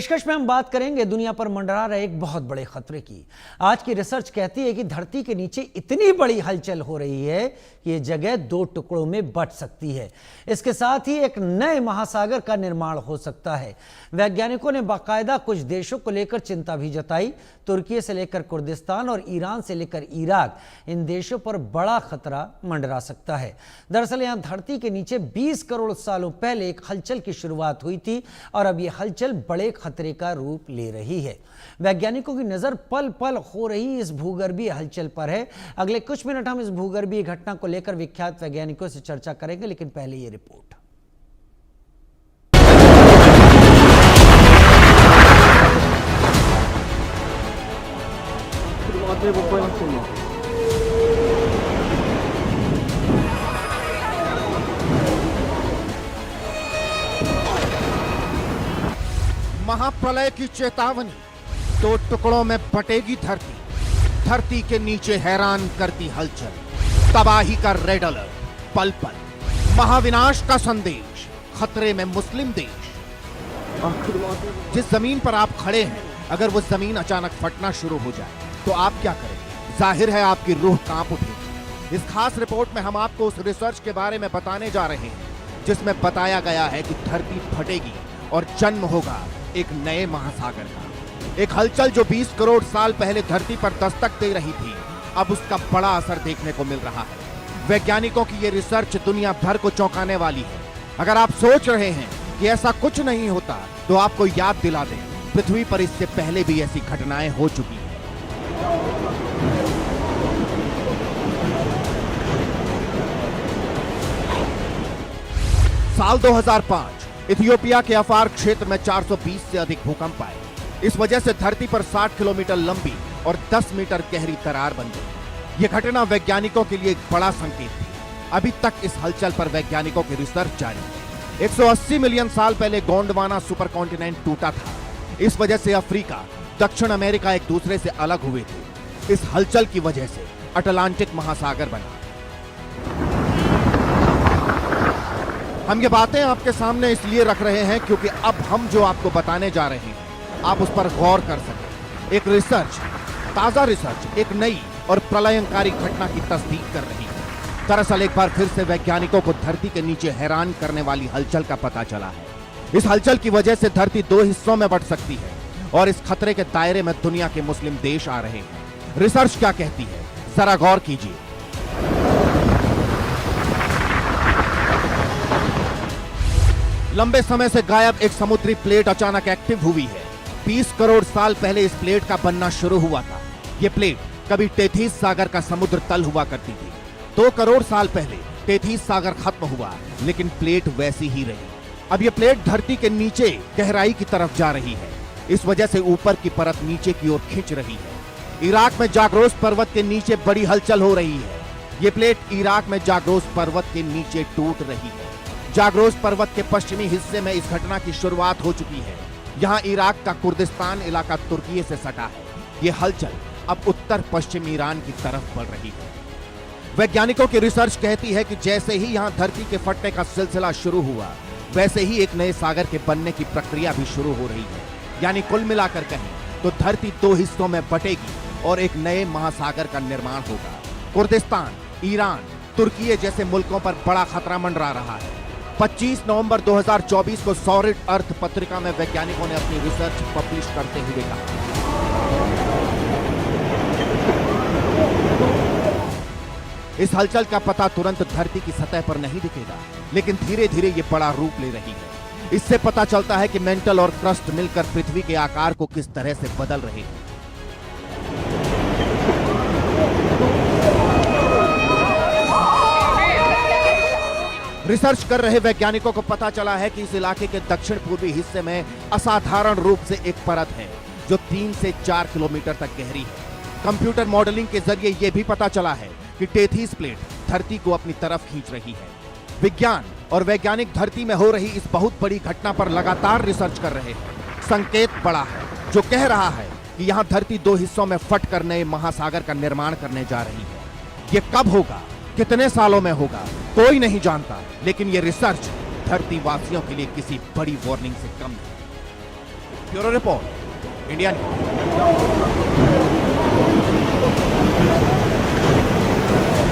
पेशकश में हम बात करेंगे दुनिया पर मंडरा रहे एक बहुत बड़े खतरे की। आज की रिसर्च कहती है कि धरती के नीचे इतनी बड़ी हलचल हो रही है कि यह जगह दो टुकड़ों में बंट सकती है। इसके साथ ही एक नए महासागर का निर्माण हो सकता है। वैज्ञानिकों ने बाकायदा कुछ देशों को लेकर चिंता भी जताई। तुर्की से लेकर कुर्दिस्तान और ईरान से लेकर इराक, इन देशों पर बड़ा खतरा मंडरा सकता है। दरअसल यहां धरती के नीचे 20 करोड़ सालों पहले एक हलचल की शुरुआत हुई थी और अब यह हलचल बड़े खतरे का रूप ले रही है। वैज्ञानिकों की नजर पल पल हो रही इस भूगर्भीय हलचल पर है। अगले कुछ मिनट हम इस भूगर्भीय घटना को लेकर विख्यात वैज्ञानिकों से चर्चा करेंगे, लेकिन पहले ये रिपोर्ट। महाप्रलय की चेतावनी, दो टुकड़ों में बटेगी धरती। धरती के नीचे हैरान करती हलचल, तबाही का रेड अलर्ट, पल पल महाविनाश का संदेश, खतरे में मुस्लिम देश। जिस जमीन पर आप खड़े हैं, अगर वो जमीन अचानक फटना शुरू हो जाए तो आप क्या करेंगे? जाहिर है आपकी रूह कांप उठेगी। इस खास रिपोर्ट में हम आपको उस रिसर्च के बारे में बताने जा रहे हैं जिसमें बताया गया है कि धरती फटेगी और जन्म होगा एक नए महासागर का। एक हलचल जो 20 करोड़ साल पहले धरती पर दस्तक दे रही थी, अब उसका बड़ा असर देखने को मिल रहा है। वैज्ञानिकों की ये रिसर्च दुनिया भर को चौंकाने वाली है। अगर आप सोच रहे हैं कि ऐसा कुछ नहीं होता, तो आपको याद दिला दें, पृथ्वी पर इससे पहले भी ऐसी घटनाएं हो चुकी हैं। साल 2005 इथियोपिया के अफार क्षेत्र में 420 से अधिक भूकंप आए। इस वजह से धरती पर 60 किलोमीटर लंबी और 10 मीटर गहरी दरार बन गई। यह घटना वैज्ञानिकों के लिए एक बड़ा संकेत थी। अभी तक इस हलचल पर वैज्ञानिकों की रिसर्च जारी है। 180 मिलियन साल पहले गोंडवाना सुपर कॉन्टिनेंट टूटा था। इस वजह से अफ्रीका, दक्षिण अमेरिका एक दूसरे से अलग हुए थे। इस हलचल की वजह से अटलांटिक महासागर बना। हम ये बातें आपके सामने इसलिए रख रहे हैं क्योंकि अब हम जो आपको बताने जा रहे हैं, आप उस पर गौर कर सकें। एक रिसर्च, ताजा रिसर्च एक नई और प्रलयंकारी घटना की तस्दीक कर रही है। दरअसल एक बार फिर से वैज्ञानिकों को धरती के नीचे हैरान करने वाली हलचल का पता चला है। इस हलचल की वजह से धरती दो हिस्सों में बंट सकती है और इस खतरे के दायरे में दुनिया के मुस्लिम देश आ रहे हैं। रिसर्च क्या कहती है, जरा गौर कीजिए। लंबे समय से गायब एक समुद्री प्लेट अचानक एक्टिव हुई है। 20 करोड़ साल पहले इस प्लेट का बनना शुरू हुआ था। यह प्लेट कभी टेथीस सागर का समुद्र तल हुआ करती थी। 2 करोड़ साल पहले टेथीस सागर खत्म हुआ, लेकिन प्लेट वैसी ही रही। अब यह प्लेट धरती के नीचे गहराई की तरफ जा रही है। इस वजह से ऊपर की परत नीचे की ओर खिंच रही है। इराक में जाग्रोस पर्वत के नीचे बड़ी हलचल हो रही है। यह प्लेट इराक में जाग्रोस पर्वत के नीचे टूट रही है। जाग्रोस पर्वत के पश्चिमी हिस्से में इस घटना की शुरुआत हो चुकी है। यहाँ इराक का कुर्दिस्तान इलाका तुर्की से सटा है। ये हलचल अब उत्तर पश्चिम ईरान की तरफ बढ़ रही है। वैज्ञानिकों की रिसर्च कहती है कि जैसे ही यहाँ धरती के फटने का सिलसिला शुरू हुआ, वैसे ही एक नए सागर के बनने की प्रक्रिया भी शुरू हो रही है। यानी कुल मिलाकर कहें तो धरती दो हिस्सों में बटेगी और एक नए महासागर का निर्माण होगा। कुर्दिस्तान, ईरान, तुर्की जैसे मुल्कों पर बड़ा खतरा मंडरा रहा है। 25 नवंबर 2024 को सॉलिड अर्थ पत्रिका में वैज्ञानिकों ने अपनी रिसर्च पब्लिश करते हुए कहा, इस हलचल का पता तुरंत धरती की सतह पर नहीं दिखेगा, लेकिन धीरे धीरे ये बड़ा रूप ले रही है। इससे पता चलता है कि मेंटल और क्रस्ट मिलकर पृथ्वी के आकार को किस तरह से बदल रहे हैं। रिसर्च कर रहे वैज्ञानिकों को पता चला है कि इस इलाके के दक्षिण पूर्वी हिस्से में असाधारण रूप से एक परत है जो 3 से 4 किलोमीटर तक गहरी है। कंप्यूटर मॉडलिंग के जरिए यह भी पता चला है कि टेथीस प्लेट धरती को अपनी तरफ खींच रही है। विज्ञान और वैज्ञानिक धरती में हो रही इस बहुत बड़ी घटना पर लगातार रिसर्च कर रहे हैं। संकेत बड़ा है जो कह रहा है कि यहाँ धरती दो हिस्सों में फट कर नए महासागर का निर्माण करने जा रही है। ये कब होगा, कितने सालों में होगा, कोई नहीं जानता, लेकिन ये रिसर्च धरती वासियों के लिए किसी बड़ी वार्निंग से कम नहीं। Bureau report, India news.